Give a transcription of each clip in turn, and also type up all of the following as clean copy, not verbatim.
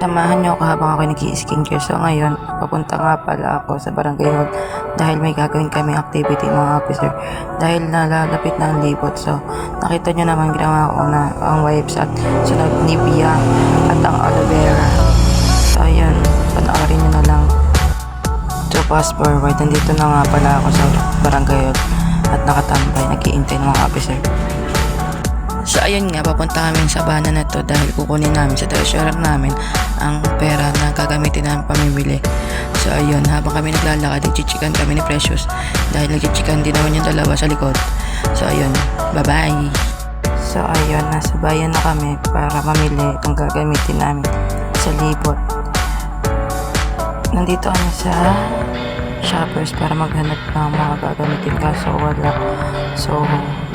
Samahan niyo ako habang ako nag-i-skincare. So ngayon, papunta nga pala ako sa barangay hall dahil may gagawin kaming activity mga officer. Dahil nalalapit na ang libot. So nakita niyo naman ginawa ko na ang wipes at sunod Nivea at ang aloe vera. So ayun, panoorin niyo na lang. To fast forward, nandito na nga pala ako sa barangay hall at nakatambay, nag-iintay ng mga officer. So ayun nga, papunta kami sa bana na to dahil kukunin namin sa treasurer namin ang pera na gagamitin namin pamimili. So ayun, habang kami naglalakad, nagchichikan kami ni Precious dahil nagchichikan din naman yung dalawa sa likod. So ayun, bye bye. So ayun, nasa bayan na kami para mamili ang gagamitin namin sa libot. Nandito kami sa shoppers para maghanap ng mga gagamitin kaso wala. So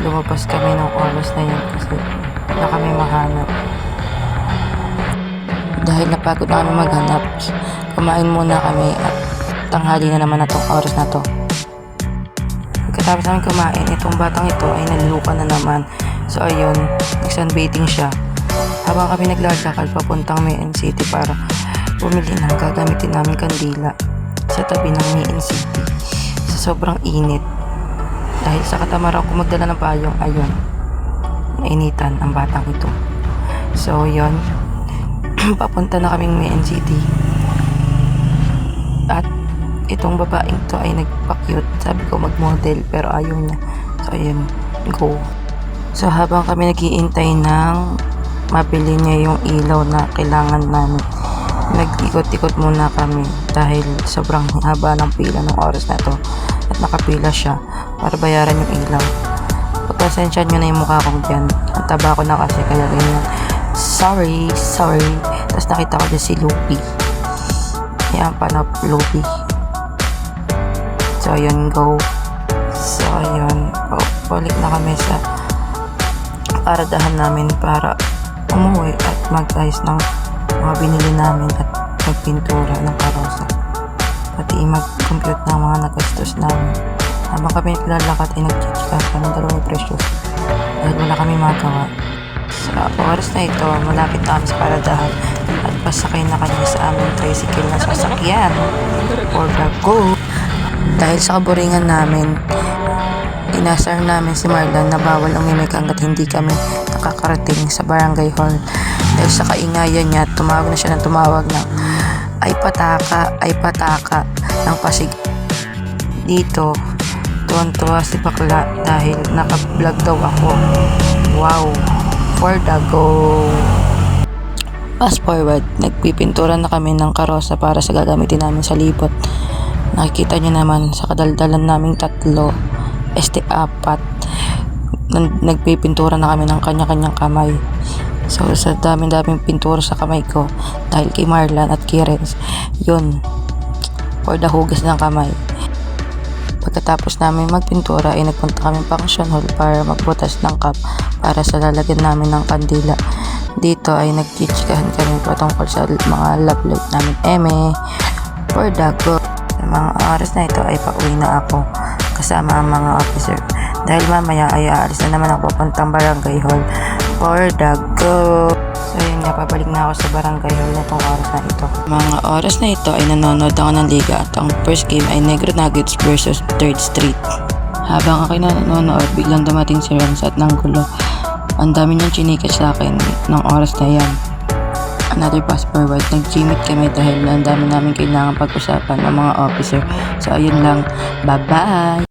lumabas kami ng oras na yun kasi wala kami mahanap. Dahil napagod na kami maghanap, kumain muna kami at tanghali na naman na tong oras na to. Pagkatapos namin kumain, itong batang ito ay nalilukan na naman. So ayun, nag-sunbathing siya. Habang kami naglalakad papuntang Main City para bumili ng gagamitin namin kandila sa tabi ng Main City sa sobrang init. Dahil sa katamaran ko magdala ng payong, ayun, nainitan ang batang ito. So yun, papunta na kaming Main City at itong babaeng to ay nagpa-cute. Sabi ko mag-model pero ayaw niya. So ayun, go. So habang kami nag-iintay ng mabili niya yung ilaw na kailangan namin, nag-ikot-ikot muna kami dahil sobrang haba ng pila ng oras na to at nakapila siya para bayaran yung ilaw. Pagpasensya nyo na yung mukha kong dyan, ang taba ko na kasi kaya ganyan. Sorry. Tapos nakita ko dyan si Lupi. Ayan pa na Lupi. So ayun, go. So ayun, balik na kami sa paradahan namin para umuwi at mag-ayos ng mga binili namin at magpintura ng karosa, pati mag-compute ng mga nagastos namin. Habang kami naglalakad ay nagchichikan kami dalawang Precious dahil wala kami magawa. Sa oras na ito, malapit na kami sa paradahan at pasakay na kami sa aming tricycle na sasakyan for the go. Dahil sa kaburingan namin, inasar namin si Marlan na bawal umimik hanggat hindi kami nakakarating sa barangay hall. Dahil sa kaingayan niya, tumawag na siya ng tumawag ng ay pataka ng Pasig. Dito, tuwan-tuwa si bakla dahil naka-vlog daw ako. Wow, for the go. Fast forward, nagpipintura na kami ng karosa para sa gagamitin namin sa libot. Nakikita niyo naman sa kadaldalan naming tatlo, apat, nagpipintura na kami ng kanya-kanyang kamay. So sa daming pintura sa kamay ko dahil kay Marlan at kay Renz, yun, for the hugas ng kamay. Pagkatapos namin magpintura ay nagpunta kami function hall para magbutas ng cup para sa lalagyan namin ng kandila. Dito ay nagchichikahan kami patungkol sa mga love life namin for the go. Sa mga oras na ito ay pauwi na ako kasama ang mga officer dahil mamaya ay aalis na naman ako papuntang barangay hall for the go. So yun nga, pabalik na ako sa barangay hall na itong oras na ito. Mga oras na ito ay nanonood ako ng liga at ang first game ay Negro Nuggets versus 3rd Street. Habang ako nanonood, biglang dumating si Renz at nanggulo. Ang dami niyang chinikat sa akin ng oras na yan. Another fast forward, nag-gymit kami dahil ang dami namin kailangan pag-usapan ng mga officer. So ayun lang, bye bye!